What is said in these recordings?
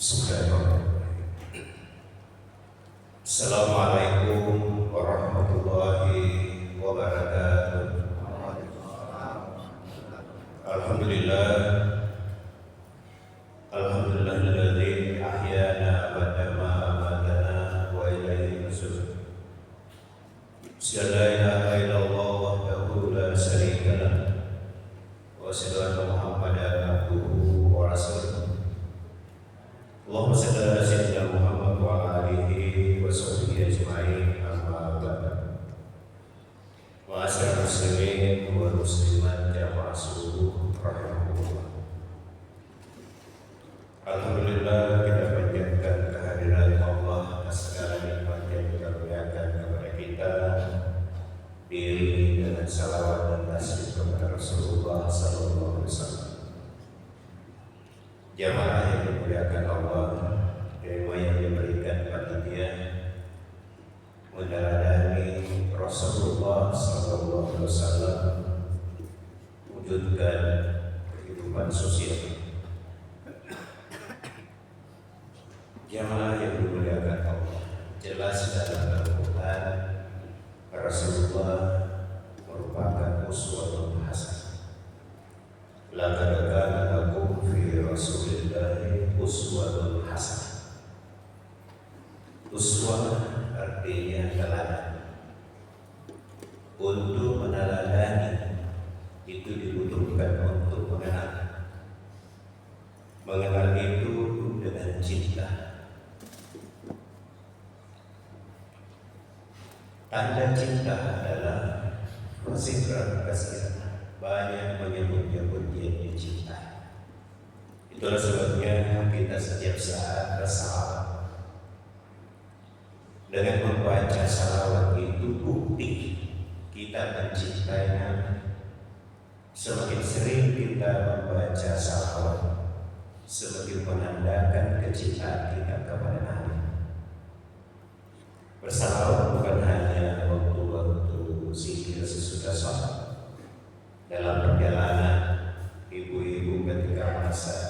Bismillahirrahmanirrahim. Assalamualaikum warahmatullahi wabarakatuh. Alhamdulillah, alhamdulillahilladzi ahyana ba'da ma amatana wa ilaihi nusyur. Asyhadu an la ilaha illallah wahdahu la syarika lah wa asyhadu anna Muhammadan abduhu wa rasuluh. Allahumma shalli ala sayyidina Muhammad wa ala alihi wa sahbihi ajma'in, amma ba'du. Ma'asyiral muslimin wal muslimat jamaah subuh rahimahullah. Alhamdulillah, kita panjatkan kehadiran Allah atas segala nikmat yang dikaruniakan kepada kita, diri dengan salawat dan tasbih kepada Rasulullah sallallahu alaihi wasallam. Jamaah yang dimuliakan Allah, ilmu yang diberikan panitia meneladani Rasulullah sallallahu alaihi wasallam, wujudkan kehidupan sosial. Jamaah yang dimuliakan Allah, jelas dalam Al-Quran Rasulullah merupakan uswatun hasanah. Laqad kana lakum fi Rasulillahi uswatun hasanah. Uswah artinya teladan. Untuk meneladani itu dibutuhkan untuk mengenal. Mengenal itu dengan cinta. Tanda cinta adalah bersifat kasihan, banyak menyebut-nyebut dia dicintai. Itulah sebabnya kita setiap saat bersalawat. Dengan membaca salawat itu bukti kita mencintai Nabi. Semakin sering kita membaca salawat, semakin menandakan kecintaan kita kepada Nabi. Bersalawat bukan hanya waktu-waktu zikir sesudah sholat. Dalam perjalanan, ibu-ibu ketika masak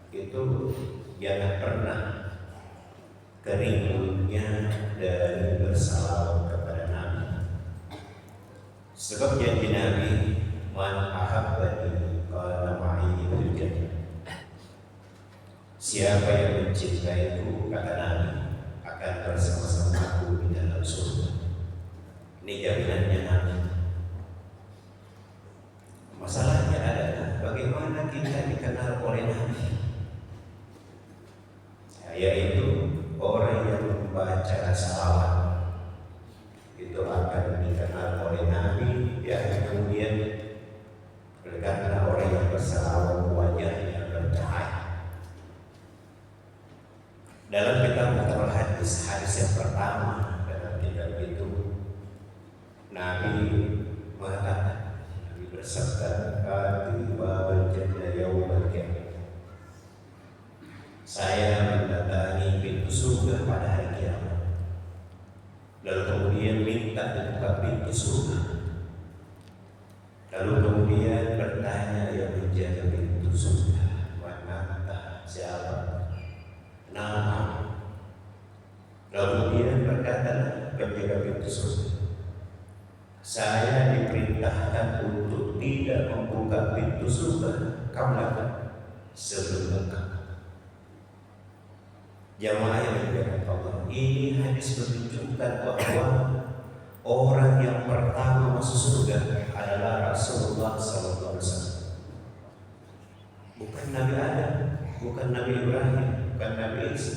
itu jangan pernah kering mulutnya dari bersalawat kepada Nabi. Sebab janji Nabi, man ahabbani qala ma'i fil jannah. Siapa yang mencintaiku, kata Nabi, akan bersama-sama aku di dalam surga. Ini jaminannya Nabi. Masalahnya adalah bagaimana kita dikenal oleh Nabi, yaitu orang yang membaca salawat itu akan dikenal oleh Nabi. Ya, kemudian karena orang yang bersalawat wajahnya bercahaya. Dalam kitab Mutalal Hadis, hadis yang pertama dalam kitab itu, Nabi mengatakan, Nabi bersabda, "Babal jannah yaumal qiyamah." Saya mendatangi pintu surga pada hari kiamat. Lalu kemudian minta dibuka pintu surga. Lalu kemudian bertanya yang menjaga pintu surga, "Mana siapa? Nama?" Lalu kemudian berkata penjaga pintu surga, "Saya diperintahkan untuk tidak membuka pintu surga sebelum engkau." Jamaah yang dimuliakan Allah, ini hadis menunjukkan bahwa orang yang pertama masuk surga adalah Rasulullah sallallahu alaihi wasallam. Bukan Nabi Adam, bukan Nabi Ibrahim, bukan Nabi Isa,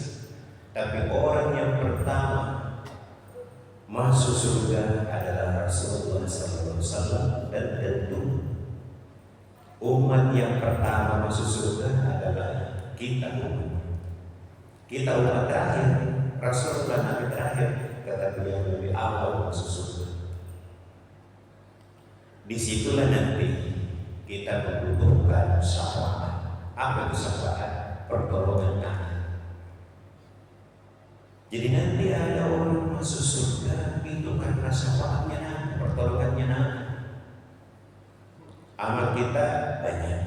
tapi orang yang pertama masuk surga adalah Rasulullah sallallahu alaihi wasallam. Dan tentu umat yang pertama masuk surga adalah kita umat. Kita umat terakhir, Rasulullah Nabi terakhir, kata beliau lebih awal masuk surga. Disitulah nanti kita membutuhkan syafaat. Apa itu syafaat? Pertolongan Nabi. Jadi nanti ada orang masuk surga itu karena syafaatnya Nabi, pertolongannya Nabi. Amal kita banyak,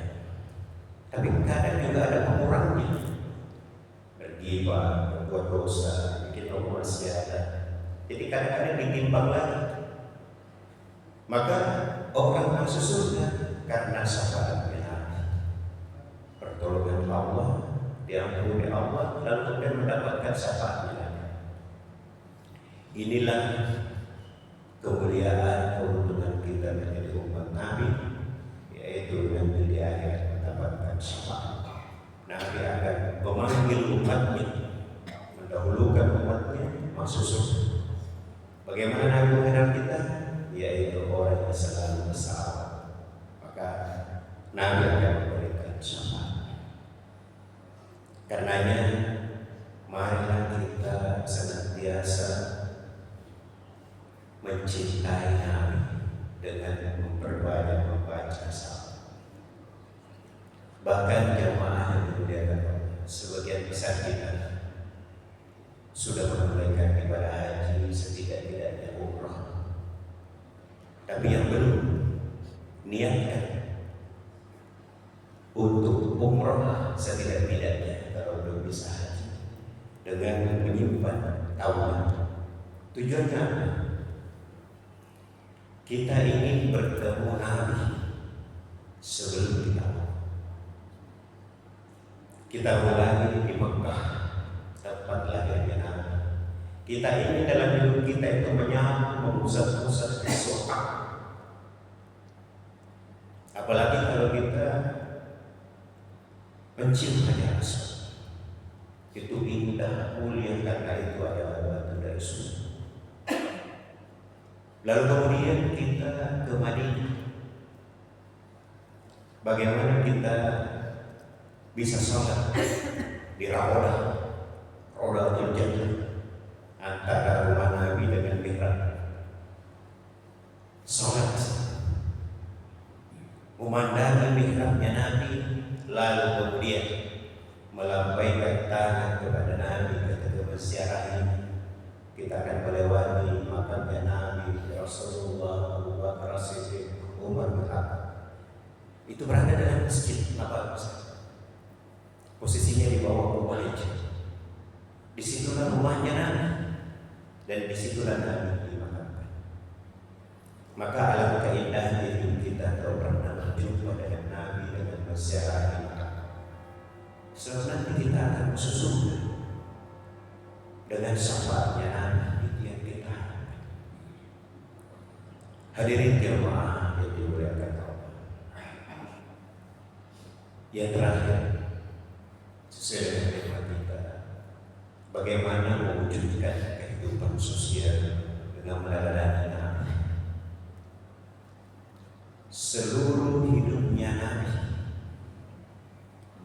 tapi kadang juga ada pengurangnya. gibah, berbuat dosa, bikin kemaksiatan. Jadi kadang-kadang ditimbang lagi. Maka orang masuk surga karena syafaatnya Nabi, pertolongan Allah, diampuni Allah, lalu kemudian mendapatkan syafaatnya Nabi. Inilah kemuliaan keuntungan kita menjadi umat Nabi, yaitu nanti di akhirat mendapatkan syafaat. Nabi akan memanggil umatnya, mendahulukan umatnya masuk surga. Bagaimana Nabi mengenal kita? Yaitu orang yang selalu bersahabat. Maka Nabi akan memberikan syafaat. Karenanya marilah kita senantiasa mencintai Nabi dengan memperbanyak membaca syafaat. Bahkan jamaah yang dimuliakan Allah, sebagian besar kita sudah menunaikan ibadah haji, setidak-tidaknya umrah. Tapi yang belum niatkan untuk umrah setidak-tidaknya, kalau belum bisa haji, dengan menyimpan taubat. Tujuannya apa? Kita ingin bertemu Nabi sebelum kita. Kita mulai di Mekah, tempat lahirnya Nabi. Kita ingin dalam hidup kita itu menyambut mengusap-usap di surga. Apalagi kalau kita mencium hajar aswad, itu indah, mulia, karena itu adalah batu dari surga. Lalu kemudian kita ke Madinah. Bagaimana kita bisa sholat di Raudatul Jannah, antara rumah Nabi dengan mihrab. Sholat memandangi mihrabnya Nabi, lalu kemudian melambaikan tangan kepada Nabi ketika berziarah ini. Kita akan melewati makamnya Nabi, Rasulullah, Abu Bakar As-Siddiq, Umar bin Khattab. Itu berada dalam masjid Nabawi. Posisinya di bawah rumah itu. Disitulah rumahnya Nabi, dan disitulah Nabi dimakamkan. Maka alangkah indahnya hidup kita kalau pernah berjumpa dengan Nabi, dengan berziarah. Sebab nanti kita akan masuk surga dengan syafaatnya Nabi yang kita. Hadirin jemaah yang dimuliakan Allah. Yang terakhir, sesuai dengan tema kita, bagaimana mewujudkan kehidupan sosial dengan meneladani Nabi. Seluruh hidupnya Nabi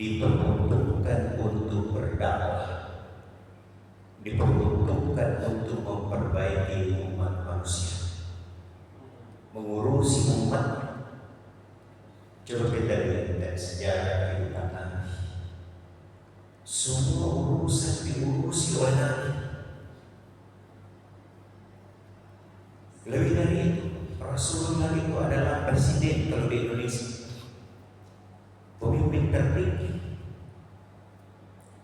diperuntukkan untuk berdakwah, diperuntukkan untuk memperbaiki umat manusia, mengurusi umat. Coba kita lihat dari sejarah kehidupan Nabi. Semua urusan diurusi oleh Nabi. Lebih dari itu, Rasulullah itu adalah presiden kalau di Indonesia, pemimpin tertinggi.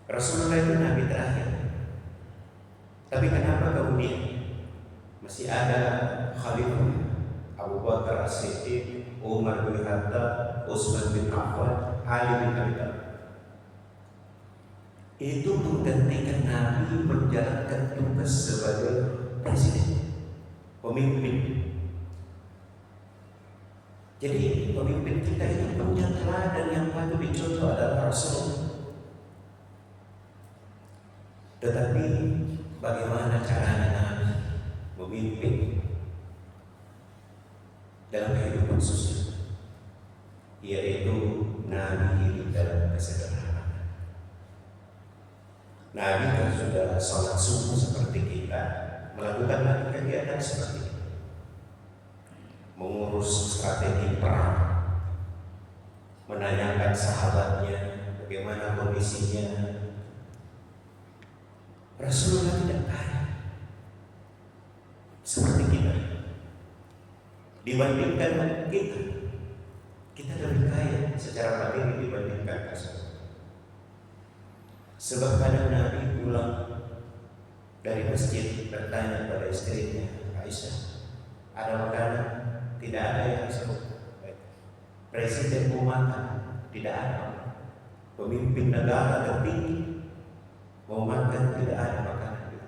Rasulullah itu Nabi terakhir. Tapi kenapa kemudian masih ada Khalifah Abu Bakar As-Siddiq, Umar bin Khattab, Utsman bin Affan, Ali bin Abi Thalib? Itu menggantikan Nabi menjalankan tugas sebagai presiden, pemimpin. Jadi pemimpin kita itu punya teladan yang patut dicontoh adalah Rasulullah. Tetapi bagaimana caranya Nabi memimpin dalam kehidupan sosial? Yaitu Nabi hidup dalam kesederhanaan. Nabi kan sudah sholat subuh seperti kita, melakukan lagi kegiatan seperti itu, mengurus strategi perang, menanyakan sahabatnya bagaimana kondisinya. Rasulullah tidak kaya seperti kita. Dibandingkan kita lebih kaya secara materi dibandingkan Rasulullah. Sebab kadang Nabi pulang dari masjid bertanya pada istrinya Aisyah, ada makanan? Tidak ada ya Aisyah. Presiden mau makan? Tidak ada. Pemimpin negara tertinggi mau makan? Tidak ada makanan.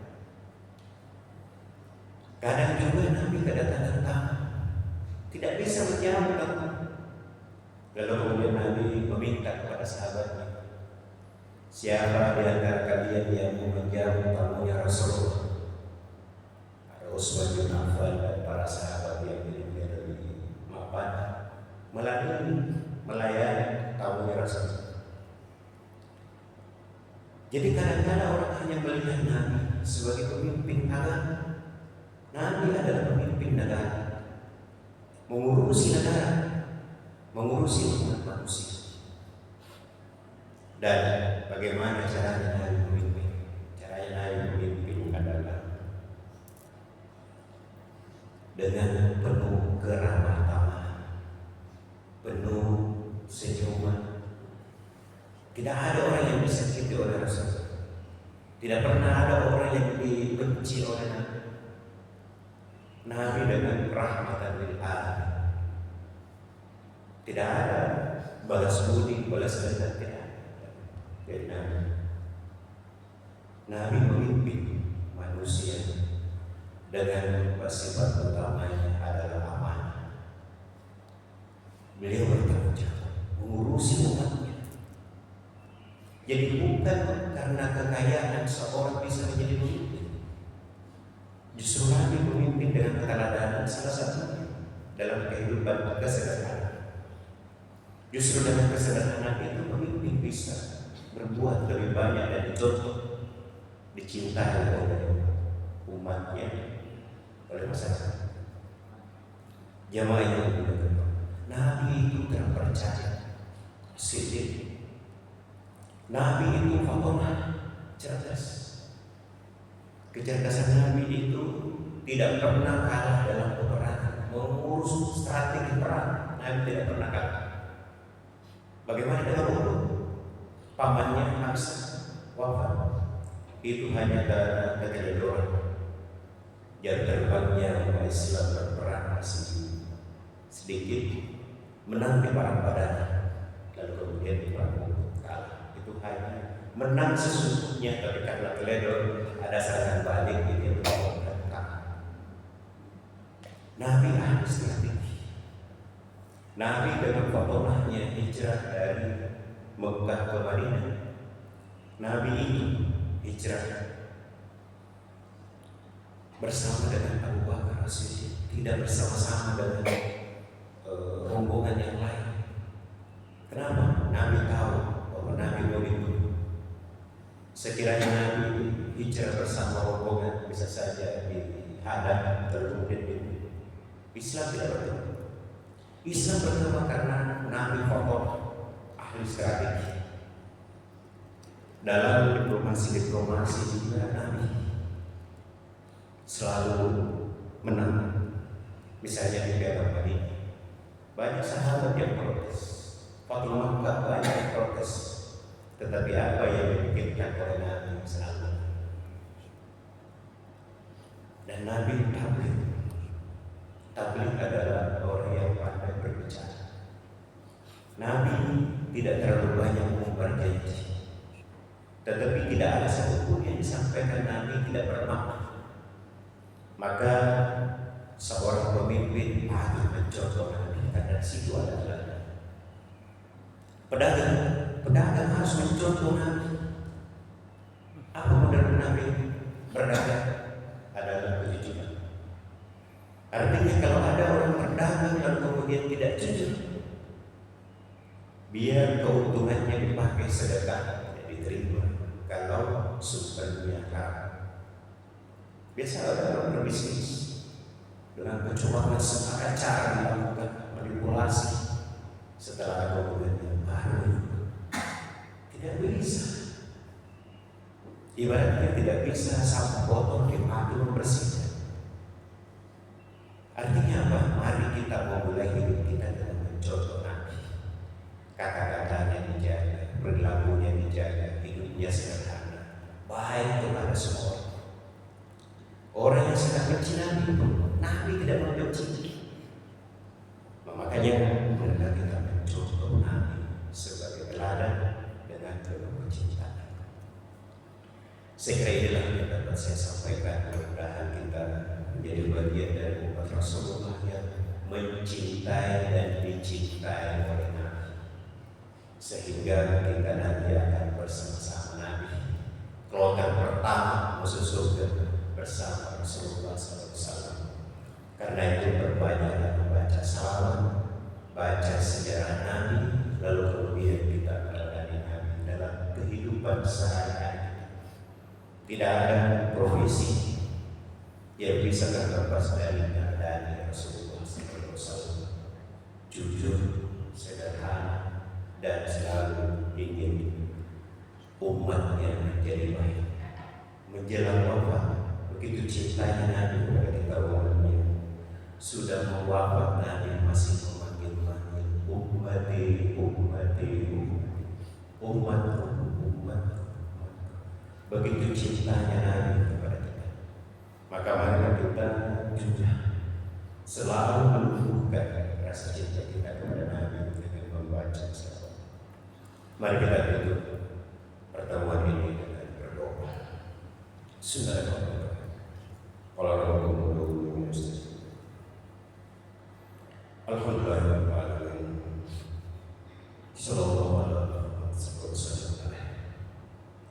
Kadang juga Nabi kedatangan tamu, tidak bisa menjamu tamu. Lalu kemudian Nabi meminta kepada sahabatnya, siapa di antara kalian yang mau menjamu tamunya Rasulullah? Ada Utsman bin Affan dan para sahabat yang lebih mapan melayani tamunya Rasulullah. Jadi kadang-kadang orang hanya melihat Nabi sebagai pemimpin agama. Nabi adalah pemimpin negara, mengurusi negara, mengurusi umat manusia. Dan bagaimana caranya Nabi memimpin? Caranya Nabi memimpin adalah dengan penuh keramah tamahan, penuh senyuman. Tidak ada orang yang disakiti oleh Rasul. Tidak pernah ada orang yang dibenci oleh Nabi. Nabi dengan rahmatan lil alamin. Tidak ada balas budi, balas dendam, tidak ada. Dari Nabi memimpin manusia dengan sifat utamanya adalah amanah. Beliau bertanggung jawab mengurusi umatnya. Jadi bukan karena kekayaan seorang bisa menjadi pemimpin. Justru Nabi memimpin dengan keteladanan salah satunya dalam kehidupan kesederhanaan. Justru dengan kesederhanaan itu pemimpin bisa berbuat lebih banyak dan dicontoh, dicintai oleh umatnya, oleh masyarakat. Jamaah yang dimuliakan, Nabi itu terpercaya, siddiq. Nabi itu Fatimah, cerdas. Kecerdasan Nabi itu tidak pernah kalah dalam peperangan, mengurus strategi perang. Nabi tidak pernah kalah. Bagaimana dengan Uhud? Pamannya Hamzah wafat. Itu hanya karena keteledoran. Jam terbangnya umat Islam berperang masih sedikit, menang di perang Badar, lalu kemudian di perang Uhud kalah. Itu hanya menang sesungguhnya, tapi karena teledor ada serangan balik itu yang menyebabkan kalah. Nabi ahli strategi. Nabi dengan Fatimahnya hijrah dari Mekah ke Madinah. Nabi itu hijrah bersama dengan Abu Bakar As-Siddiq, tidak bersama-sama dengan rombongan yang lain. Kenapa? Nabi tahu bahwa Nabi mau dibunuh. Sekiranya Nabi hijrah bersama rombongan bisa saja dihadang terus dibunuh. Islam tidak bertemu. Islam bertemu karena Nabi Fatimah ahli strategi. Dalam diplomasi juga Nabi selalu menang. Misalnya di Piala Madinah, banyak sahabat yang protes. Fatimah Makkah banyak yang protes. Tetapi apa yang dipikirkan oleh Nabi selalu? Dan Nabi tabligh. Tabligh adalah orang yang pandai berbicara. Nabi tidak terlalu banyak mengumbar janji, tetapi tidak ada satupun yang disampaikan Nabi tidak bermakna. Maka seorang pemimpin patut mencontoh Nabi, karena situ adalah pedagang harus mencontoh Nabi. Apa modal Nabi berdagang? Adalah kejujuran. Artinya kalau ada orang berdagang lalu kemudian tidak jujur, biar keuntungannya dipakai sedekah tidak diterima. Kalau sumbernya haram. Biasa ada orang berbisnis dengan kecurangan segala cara dilakukan manipulasi. Setelah kemudian baru tidak bisa. Ibaratnya tidak bisa satu botol dimati membersihkan. Artinya apa? Mari kita memulai hidup kita dengan mencontoh Nabi. Kata-katanya dijaga, perilakunya dijaga, hidupnya sederhana, baik Saya kira inilah yang dapat saya sampaikan. Mudah-mudahan kita menjadi bagian dari umat Rasulullah yang mencintai dan dicintai oleh Nabi, sehingga kita nanti akan bersama-sama Nabi. Kloter pertama masuk surga bersama Rasulullah SAW. Karena itu perbanyaklah membaca salawat, baca sejarah Nabi, lalu kemudian kita meladani Nabi dalam kehidupan sehari-hari. Tidak ada profesi yang bisa terlepas dari meladani Rasulullah SAW. Jujur, sederhana, dan selalu ingin umatnya menjadi baik. Menjelang wafat, begitu cintanya Nabi kepada kita umatnya, sudah mewafat Nabi masih memanggil-manggil ummati, ummati, umatku, umatku. Begitu cintanya Nabi kepada kita, maka mari kita juga selalu menumbuhkan rasa cinta kita kepada Nabi dengan membaca salawat. Mari kita tutup pertemuan ini dengan berdoa. Alhamdulillahirrahmanirrahim. Sallallahu alaihi wasallam.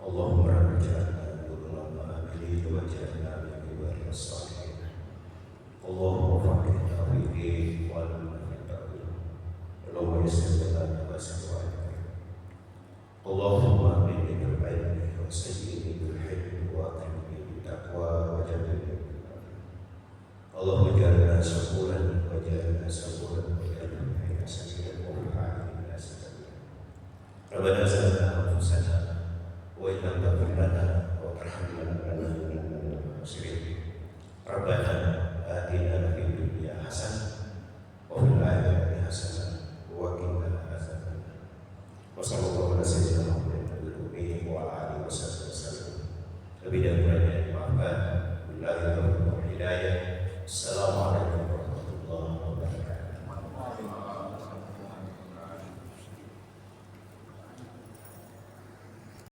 Allahumma rabbana wa amili wa ja'alna min ibadika as-salihin. Allahumma faqihna fi din wa lamma ta'ala. Allahumma yassir lana wa sawa'ika. Allahumma inni bil-ilmi wa sayyidni bil-hilmi wa aqimni bil-taqwa wa jannibni bil-ma'asi. Allahumma ij'alna syakuran wa ij'alna saburan wa ij'alna ihsanan wa bi'afwika nasta'in. Rabbana zalamna anfusana wa in lam taghfir lana wa tarhamna lanakunanna minal khasirin. Rabbana atina fid dunya hasanah wa fil akhirati hasanah wa qina adzabannar. Wa sallallahu ala sayyidina Muhammadin wa ala alihi wasallam. Lebih dan kurangnya dimaafkan. Billahi taufiq wal hidayah. Assalamualaikum